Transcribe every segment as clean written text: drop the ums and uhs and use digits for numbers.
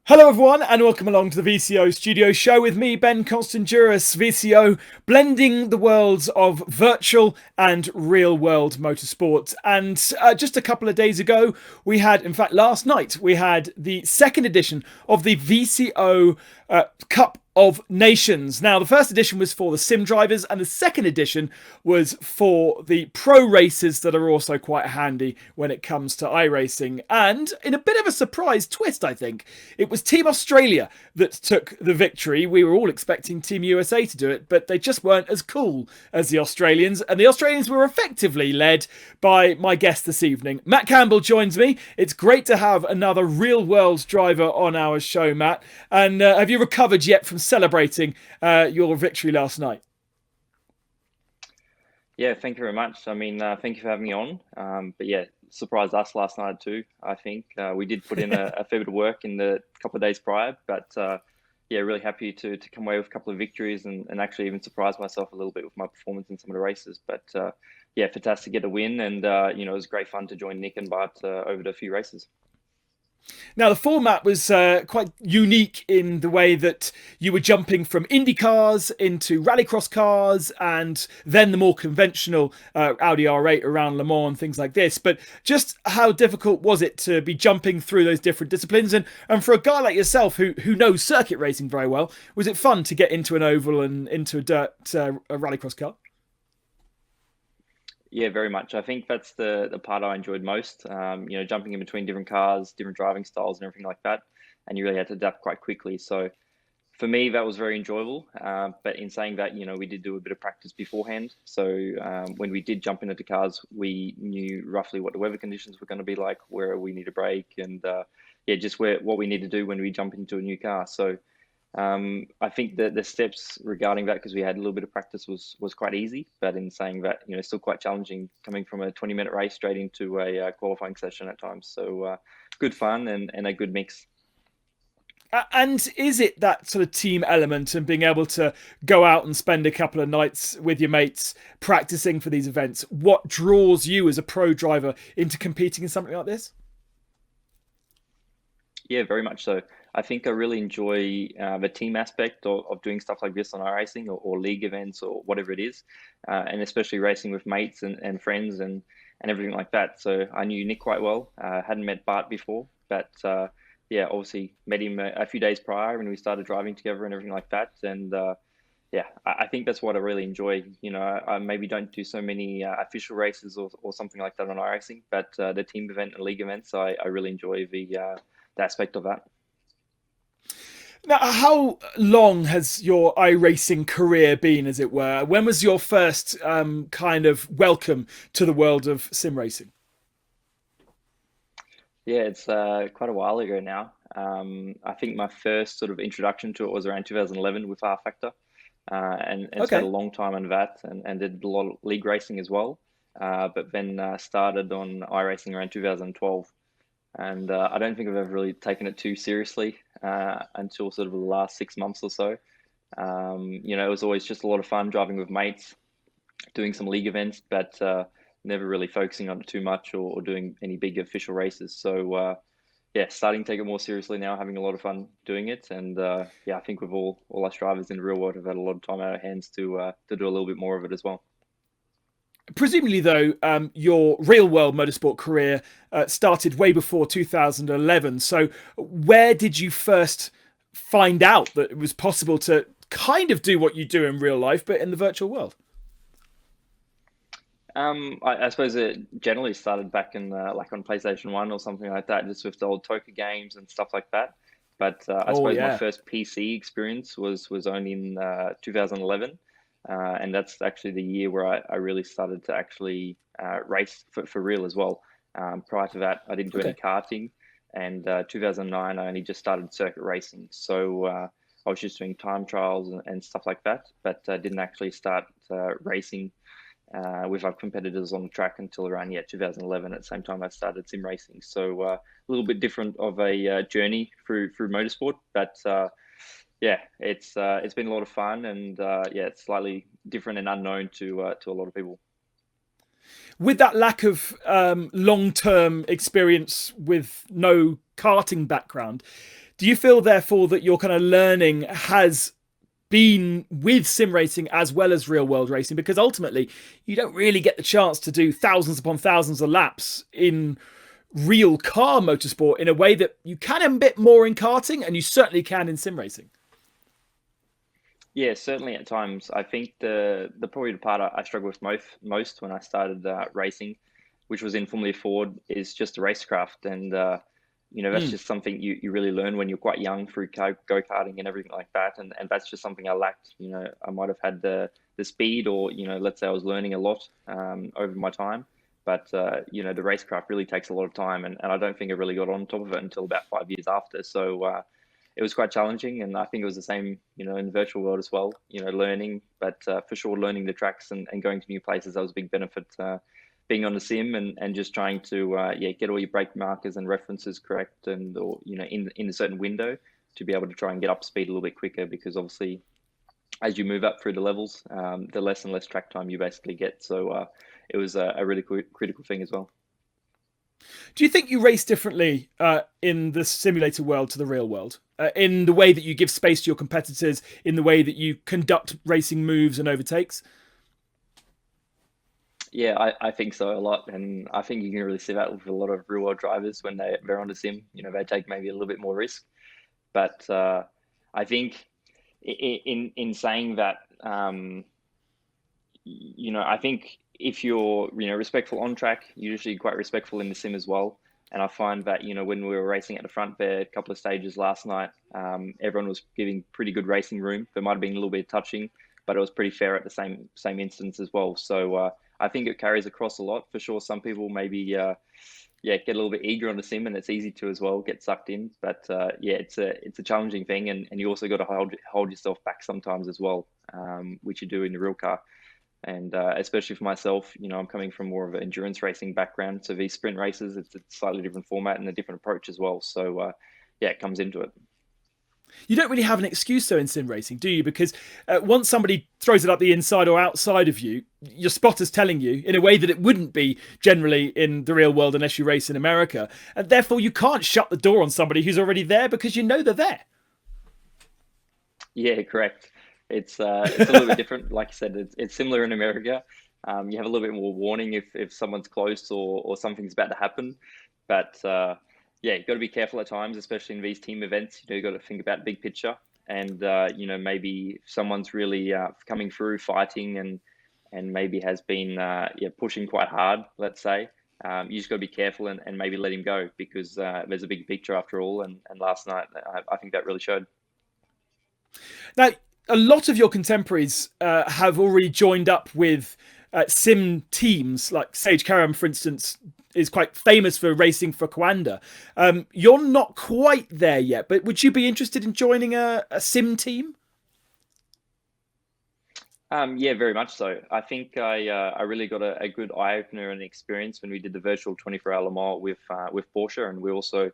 Hello, everyone, and welcome along to the VCO Studio Show with me, Ben Constanduros. VCO, blending the worlds of virtual and real-world motorsport. And just a couple of days ago, in fact, last night, we had the second edition of the VCO Cup of Nations. Now, the first edition was for the sim drivers, and the second edition was for the pro racers that are also quite handy when it comes to iRacing. And in a bit of a surprise twist, I think, it was Team Australia that took the victory. We were all expecting Team USA to do it, but they just weren't as cool as the Australians. And the Australians were effectively led by my guest this evening. Matt Campbell joins me. It's great to have another real-world driver on our show, Matt. And have you recovered yet from celebrating your victory last night? Yeah, thank you very much. Thank you for having me on. But yeah, surprised us last night too. I think we did put in a fair bit of work in the couple of days prior, but yeah, really happy to come away with a couple of victories and actually even surprise myself a little bit with my performance in some of the races. But yeah, fantastic to get a win, and it was great fun to join Nick and Bart over the few races. Now, the format was quite unique in the way that you were jumping from Indy cars into rallycross cars and then the more conventional Audi R8 around Le Mans and things like this. But just how difficult was it to be jumping through those different disciplines? And for a guy like yourself who knows circuit racing very well, was it fun to get into an oval and into a dirt a rallycross car? Yeah, very much. I think that's the part I enjoyed most. Jumping in between different cars, different driving styles, and everything like that, and you really had to adapt quite quickly. So for me, that was very enjoyable. But in saying that, we did do a bit of practice beforehand. So when we did jump into the cars, we knew roughly what the weather conditions were going to be like, where we need to brake, and yeah, just what we need to do when we jump into a new car. So I think that the steps regarding that, because we had a little bit of practice, was quite easy. But in saying that, still quite challenging coming from a 20-minute race straight into a qualifying session at times. So good fun and a good mix. And is it that sort of team element and being able to go out and spend a couple of nights with your mates practicing for these events what draws you as a pro driver into competing in something like this? Yeah, very much so. I think I really enjoy the team aspect of doing stuff like this on iRacing or league events or whatever it is, and especially racing with mates and friends and everything like that. So I knew Nick quite well. Hadn't met Bart before, but yeah, obviously met him a few days prior when we started driving together and everything like that. And yeah, I think that's what I really enjoy. I maybe don't do so many official races or something like that on iRacing, but the team event and league events, I really enjoy the aspect of that. Now, how long has your iRacing career been, as it were? When was your first kind of welcome to the world of sim racing? Yeah, it's quite a while ago now. I think my first sort of introduction to it was around 2011 with R Factor, and spent a Okay. long time on that and did a lot of league racing as well. But then started on iRacing around 2012, and I don't think I've ever really taken it too seriously until sort of the last 6 months or so. It was always just a lot of fun driving with mates, doing some league events, but never really focusing on it too much or doing any big official races. So yeah, starting to take it more seriously now, having a lot of fun doing it, and yeah, I think with all us drivers in the real world have had a lot of time on our hands to do a little bit more of it as well. Presumably, though, your real world motorsport career started way before 2011. So, where did you first find out that it was possible to kind of do what you do in real life, but in the virtual world? I suppose it generally started back in like on PlayStation 1 or something like that, just with the old Toka games and stuff like that. But I Oh, suppose my yeah. first PC experience was only in 2011, and that's actually the year where I really started to actually race for real as well. Prior to that, I didn't do any Okay. karting, and 2009 I only just started circuit racing. So I was just doing time trials and stuff like that, but didn't actually start racing with our competitors on the track until around 2011. At the same time, I started sim racing, so a little bit different of a journey through motorsport. But yeah, it's been a lot of fun, and yeah, it's slightly different and unknown to a lot of people. With that lack of long term experience with no karting background, Do you feel, therefore, that your kind of learning has been with sim racing as well as real world racing? Because ultimately, you don't really get the chance to do thousands upon thousands of laps in real car motorsport in a way that you can a bit more in karting, and you certainly can in sim racing. Yeah, certainly at times. I think the probably the part I struggled with most when I started racing, which was in Formula Ford, is just the racecraft, and that's Mm. just something you really learn when you're quite young through go karting and everything like that, and that's just something I lacked. I might have had the speed, or let's say I was learning a lot over my time, but the racecraft really takes a lot of time, and I don't think I really got on top of it until about 5 years after. So. It was quite challenging, and I think it was the same, in the virtual world as well. Learning, but for sure, learning the tracks and going to new places, that was a big benefit. Being on the sim and just trying to get all your brake markers and references correct, and or in a certain window to be able to try and get up speed a little bit quicker, because obviously as you move up through the levels, the less and less track time you basically get. So it was a really critical thing as well. Do you think you race differently in the simulator world to the real world? In the way that you give space to your competitors, in the way that you conduct racing moves and overtakes? Yeah, I think so a lot, and I think you can really see that with a lot of real world drivers when they're on the sim. They take maybe a little bit more risk, but I think in saying that, I think if you're respectful on track, you're usually quite respectful in the sim as well. And I find that when we were racing at the front there a couple of stages last night, everyone was giving pretty good racing room. There might have been a little bit of touching, but it was pretty fair at the same instance as well. So I think it carries across a lot for sure. Some people maybe get a little bit eager on the sim, and it's easy to as well get sucked in. But it's a challenging thing, and you also got to hold yourself back sometimes as well, which you do in the real car. And especially for myself, I'm coming from more of an endurance racing background. So these sprint races, it's a slightly different format and a different approach as well. So it comes into it. You don't really have an excuse though in sim racing, do you? Because once somebody throws it up the inside or outside of you, your spotter's telling you in a way that it wouldn't be generally in the real world unless you race in America. And therefore you can't shut the door on somebody who's already there because you know they're there. Yeah, correct. It's a little bit different. Like you said, it's similar in America. You have a little bit more warning if someone's close, or something's about to happen. But you've got to be careful at times, especially in these team events. You've got to think about big picture, and maybe if someone's really coming through fighting, and maybe has been pushing quite hard, let's say. You just got to be careful, and maybe let him go, because there's a big picture after all. And last night, I think that really showed. Now, a lot of your contemporaries have already joined up with sim teams, like Sage Karam, for instance, is quite famous for racing for Coanda. You're not quite there yet, but would you be interested in joining a sim team? Yeah, very much so. I think I really got a good eye opener and experience when we did the virtual 24-hour Le Mans with Porsche, and we also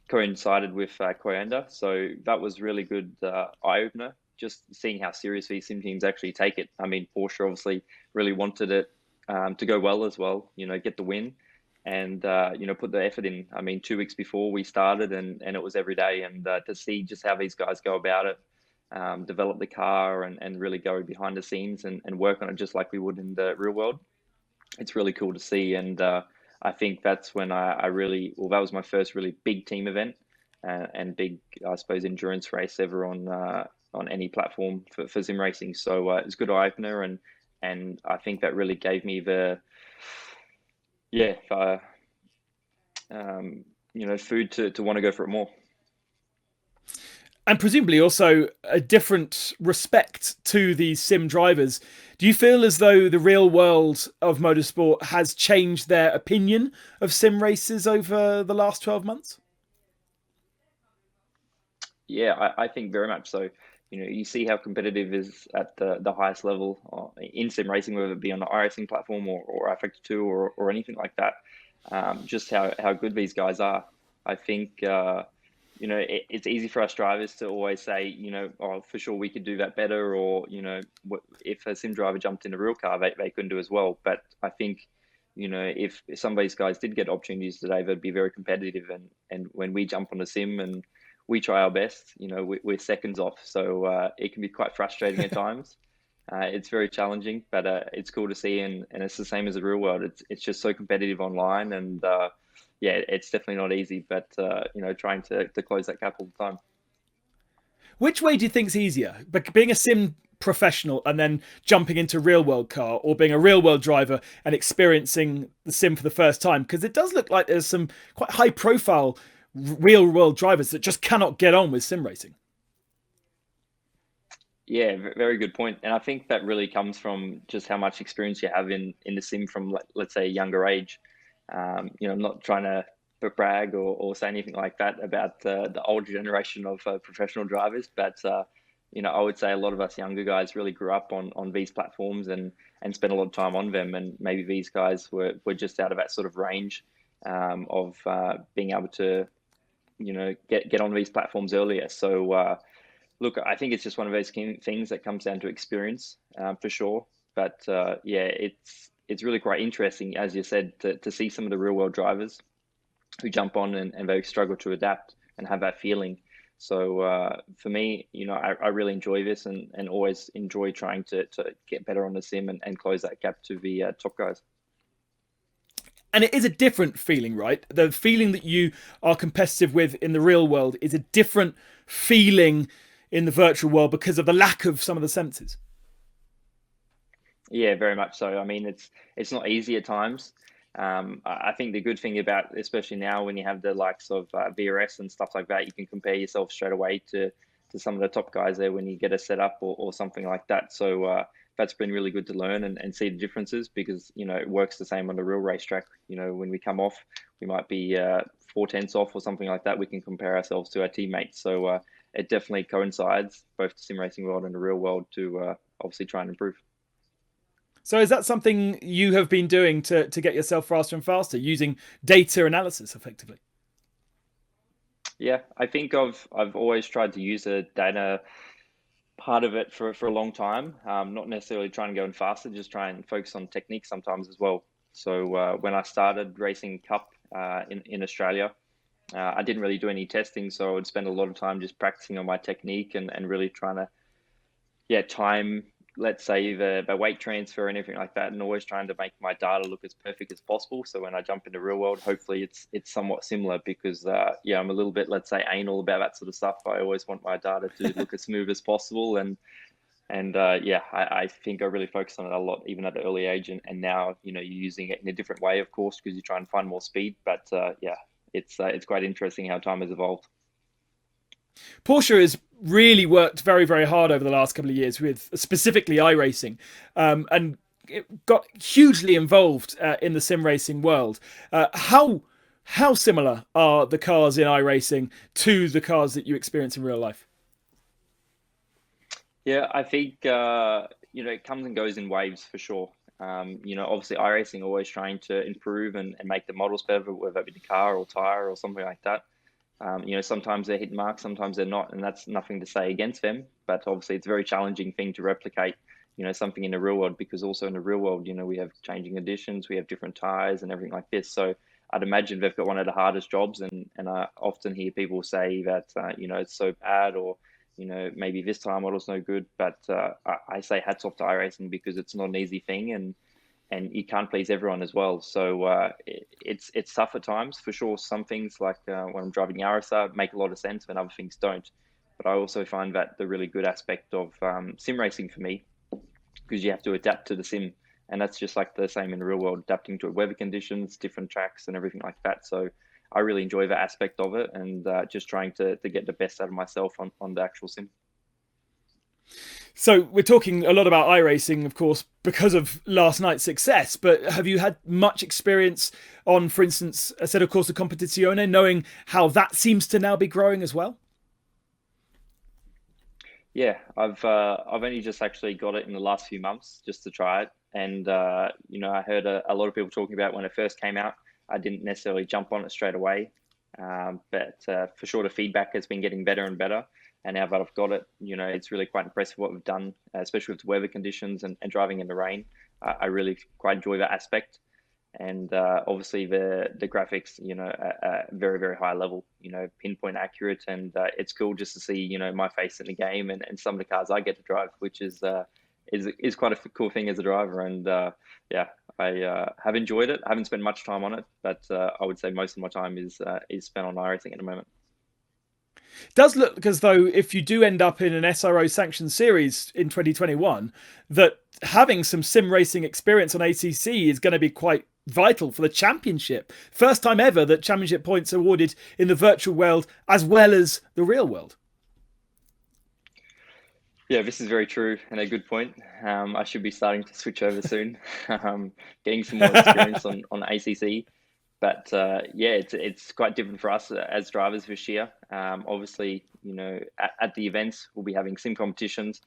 coincided with Coanda. So that was really good eye opener. Just seeing how serious these sim teams actually take it. I mean, Porsche obviously really wanted it to go well as well. Get the win, and put the effort in. I mean, 2 weeks before we started, and it was every day, and to see just how these guys go about it, develop the car, and really go behind the scenes, and work on it just like we would in the real world. It's really cool to see. And I think that's when I really, well, that was my first really big team event, and big, I suppose, endurance race ever on any platform for sim racing. So it's a good eye opener, and I think that really gave me the yeah food to want to go for it more. And presumably also a different respect to these sim drivers. Do you feel as though the real world of motorsport has changed their opinion of sim races over the last 12 months? Yeah, I think very much so. You see how competitive is at the highest level in sim racing, whether it be on the iRacing platform, or iFactor 2, or anything like that. Just how good these guys are. I think it's easy for us drivers to always say, oh, for sure we could do that better, or if a sim driver jumped in a real car, they couldn't do as well. But I think if some of these guys did get opportunities today, they'd be very competitive. And when we jump on a sim, and we try our best. We're seconds off, so it can be quite frustrating at times. It's very challenging, but it's cool to see, and it's the same as the real world. It's just so competitive online, and yeah, it's definitely not easy. But trying to close that gap all the time. Which way do you think's easier? Being a sim professional and then jumping into real world car, or being a real world driver and experiencing the sim for the first time? Because it does look like there's some quite high profile real world drivers that just cannot get on with sim racing. Yeah, very good point. And I think that really comes from just how much experience you have in the sim from, let's say, a younger age. I'm not trying to brag or say anything like that about the older generation of professional drivers, but I would say a lot of us younger guys really grew up on these platforms and spent a lot of time on them. And maybe these guys were just out of that sort of range of being able to, get on these platforms earlier. So. Look, I think it's just one of those things that comes down to experience, for sure. But yeah, it's really quite interesting, as you said, to see some of the real world drivers who jump on and they struggle to adapt and have that feeling. So for me, I really enjoy this and always enjoy trying to get better on the sim and close that gap to the top guys. And it is a different feeling, right? The feeling that you are competitive with in the real world is a different feeling in the virtual world because of the lack of some of the senses. Yeah, very much so. I mean, it's not easy at times. I think the good thing about, especially now when you have the likes of VRS and stuff like that, you can compare yourself straight away to some of the top guys there when you get a setup or something like that. So that's been really good to learn and see the differences because it works the same on the real racetrack. When we come off, we might be 4 tenths off or something like that. We can compare ourselves to our teammates. So it definitely coincides both the sim racing world and the real world to obviously try and improve. So is that something you have been doing to get yourself faster and faster, using data analysis effectively? Yeah, I think I've always tried to use the data part of it for a long time. Not necessarily trying to go in faster, just try and focus on technique sometimes as well. So when I started racing Cup in Australia, I didn't really do any testing, so I would spend a lot of time just practicing on my technique and really trying to time, let's say the weight transfer and everything like that, and always trying to make my data look as perfect as possible. So when I jump into real world, hopefully it's somewhat similar because I'm a little bit, let's say, anal about that sort of stuff. I always want my data to look as smooth as possible, I think I really focus on it a lot, even at an early age, and now you're using it in a different way, of course, because you try and find more speed. But it's quite interesting how time has evolved. Porsche has really worked very, very hard over the last couple of years with specifically iRacing, and it got hugely involved in the sim racing world. How similar are the cars in iRacing to the cars that you experience in real life? Yeah, I think it comes and goes in waves for sure. Obviously iRacing always trying to improve and make the models better, whether it be the car or tire or something like that. Sometimes they're hitting marks, sometimes they're not, and that's nothing to say against them. But obviously, it's a very challenging thing to replicate, something in the real world because also in the real world, we have changing conditions, we have different tires and everything like this. So I'd imagine they've got one of the hardest jobs, and I often hear people say that it's so bad or maybe this tire model's no good. But I say hats off to iRacing because it's not an easy thing, and you can't please everyone as well. So it's tough at times for sure. Some things like when I'm driving Arisa make a lot of sense when other things don't. But I also find that the really good aspect of sim racing for me, because you have to adapt to the sim, and that's just like the same in the real world, adapting to weather conditions, different tracks, and everything like that. So I really enjoy that aspect of it, and just trying to get the best out of myself on the actual sim. So we're talking a lot about iRacing, of course, because of last night's success. But have you had much experience on, for instance, a set of Corsa Competizione, knowing how that seems to now be growing as well? Yeah, I've only just actually got it in the last few months just to try it, and I heard a lot of people talking about it when it first came out. I didn't necessarily jump on it straight away, but for sure the feedback has been getting better and better. And now that I've got it, it's really quite impressive what we've done, especially with the weather conditions and driving in the rain. I really quite enjoy that aspect. And obviously the graphics, are very very high level, pinpoint accurate, and it's cool just to see my face in the game, and some of the cars I get to drive, which is quite a cool thing as a driver. And yeah, I have enjoyed it. I haven't spent much time on it, but I would say most of my time is spent on iRacing at the moment. Does look as though if you do end up in an SRO sanctioned series in 2021, that having some sim racing experience on ACC is going to be quite vital for the championship. First time ever that championship points are awarded in the virtual world as well as the real world. Yeah, this is very true and a good point. I should be starting to switch over soon, getting some more experience on ACC. But yeah, it's quite different for us as drivers this year. Obviously, at the events we'll be having sim competitions,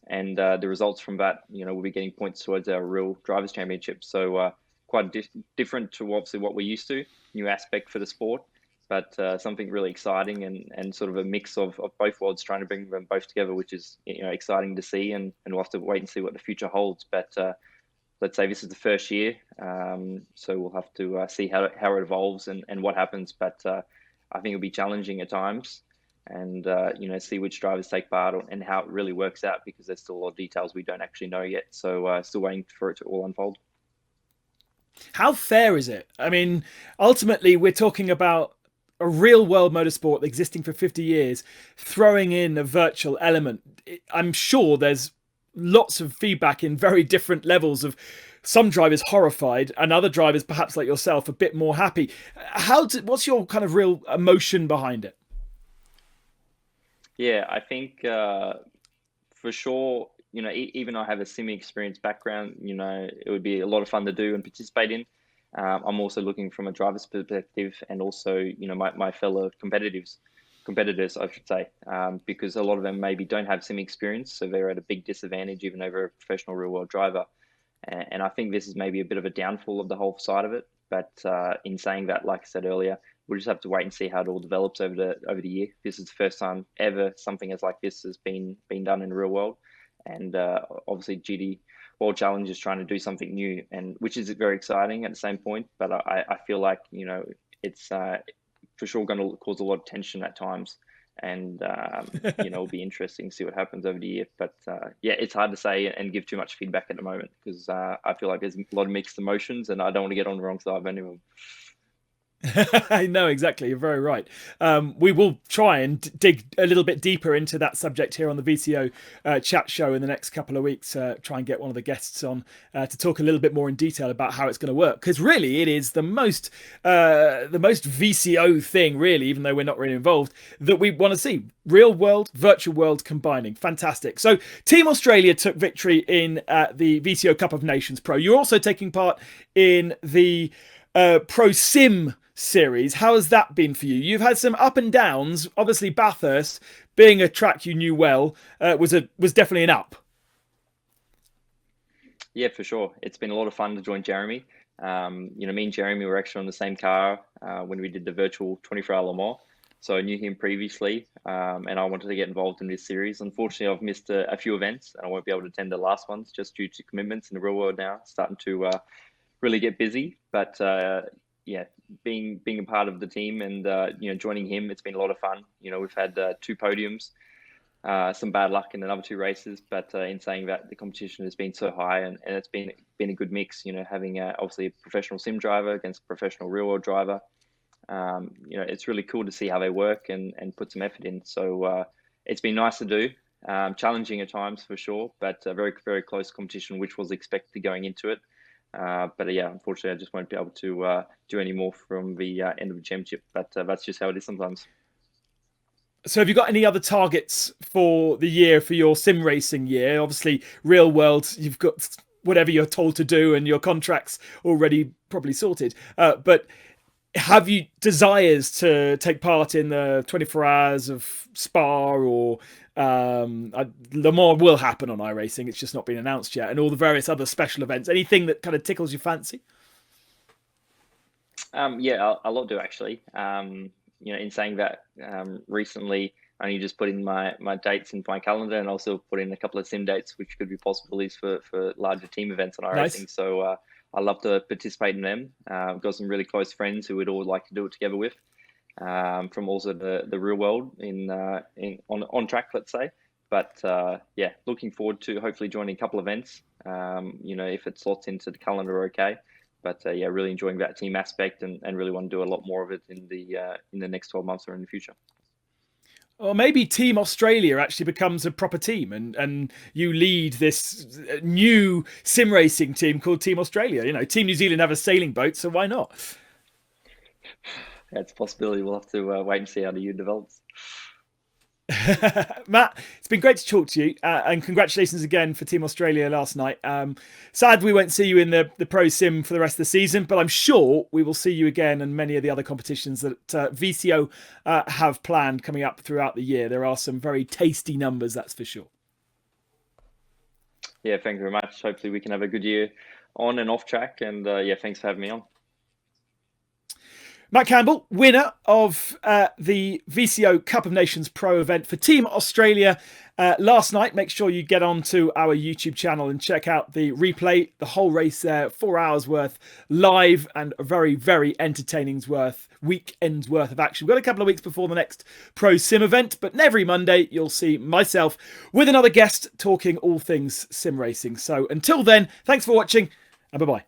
and the results from that, we'll be getting points towards our real drivers' championship. So quite different to obviously what we're used to. New aspect for the sport, but something really exciting, and sort of a mix of both worlds, trying to bring them both together, which is exciting to see, and we'll have to wait and see what the future holds. But let's say this is the first year, so we'll have to see how it evolves, and what happens. But I think it'll be challenging at times, and see which drivers take part and how it really works out, because there's still a lot of details we don't actually know yet. So still waiting for it to all unfold. How fair is it? I mean, ultimately, we're talking about a real world motorsport existing for 50 years, throwing in a virtual element. I'm sure there's lots of feedback in very different levels of some drivers horrified and other drivers, perhaps like yourself, a bit more happy. What's your kind of real emotion behind it? Yeah, I think for sure, even though I have a semi experience background, it would be a lot of fun to do and participate in. I'm also looking from a driver's perspective, and also, my fellow competitors, I should say, because a lot of them maybe don't have semi experience, so they're at a big disadvantage, even though they're a professional real world driver. And I think this is maybe a bit of a downfall of the whole side of it. But in saying that, like I said earlier, we'll just have to wait and see how it all develops over the year. This is the first time ever something as like this has been done in the real world, and obviously GD World Challenge is trying to do something new, and which is very exciting at the same point. But I feel like it's for sure going to cause a lot of tension at times, and it'll be interesting to see what happens over the year. But yeah, it's hard to say and give too much feedback at the moment, because I feel like there's a lot of mixed emotions, and I don't want to get on the wrong side of any of them. I know, exactly. You're very right. We will try and dig a little bit deeper into that subject here on the VCO chat show in the next couple of weeks. Try and get one of the guests on to talk a little bit more in detail about how it's going to work. Because really, it is the most VCO thing, really, even though we're not really involved, that we want to see. Real world, virtual world combining. Fantastic. So Team Australia took victory in the VCO Cup of Nations Pro. You're also taking part in the Pro Sim series. How has that been for you? You've had some up and downs. Obviously, Bathurst, being a track you knew well, was definitely an up. Yeah, for sure. It's been a lot of fun to join Jeremy. Me and Jeremy were actually on the same car when we did the virtual 24-hour Le Mans. So I knew him previously, and I wanted to get involved in this series. Unfortunately, I've missed a few events, and I won't be able to attend the last ones just due to commitments in the real world now, starting to really get busy. But yeah, being a part of the team, and joining him, it's been a lot of fun. We've had two podiums, some bad luck in another two races, but in saying that, the competition has been so high, and it's been a good mix. Having obviously a professional sim driver against a professional real world driver. It's really cool to see how they work and put some effort in. So it's been nice to do. Challenging at times for sure, but very very close competition, which was expected going into it. But yeah, unfortunately, I just won't be able to do any more from the end of the championship. But that's just how it is sometimes. So have you got any other targets for the year, for your sim racing year? Obviously, real world, you've got whatever you're told to do and your contracts already probably sorted. But have you desires to take part in the 24 hours of Spa, or Le Mans will happen on iRacing, it's just not been announced yet, and all the various other special events? Anything that kind of tickles your fancy? Yeah, a lot do actually. In saying that, recently I only just put in my dates into my calendar, and also put in a couple of sim dates, which could be possibilities for larger team events on Nice. iRacing. So I love to participate in them. Got some really close friends who would all like to do it together with, from also the real world on track, let's say. But yeah, looking forward to hopefully joining a couple events. If it slots into the calendar, okay. But yeah, really enjoying that team aspect, and really want to do a lot more of it in the next 12 months or in the future. Or maybe Team Australia actually becomes a proper team, and you lead this new sim racing team called Team Australia. Team New Zealand have a sailing boat, so why not? That's a possibility. We'll have to wait and see how the year develops. Matt, it's been great to talk to you, and congratulations again for Team Australia last night. Sad we won't see you in the Pro Sim for the rest of the season, but I'm sure we will see you again in many of the other competitions that VCO have planned coming up throughout the year. There are some very tasty numbers, that's for sure. Yeah, thank you very much. Hopefully we can have a good year on and off track, and yeah, thanks for having me on. Matt Campbell, winner of the VCO Cup of Nations Pro event for Team Australia last night. Make sure you get onto our YouTube channel and check out the replay. The whole race there, 4 hours worth live, and a very, very entertaining weekend's worth of action. We've got a couple of weeks before the next Pro Sim event, but every Monday you'll see myself with another guest talking all things sim racing. So until then, thanks for watching, and bye-bye.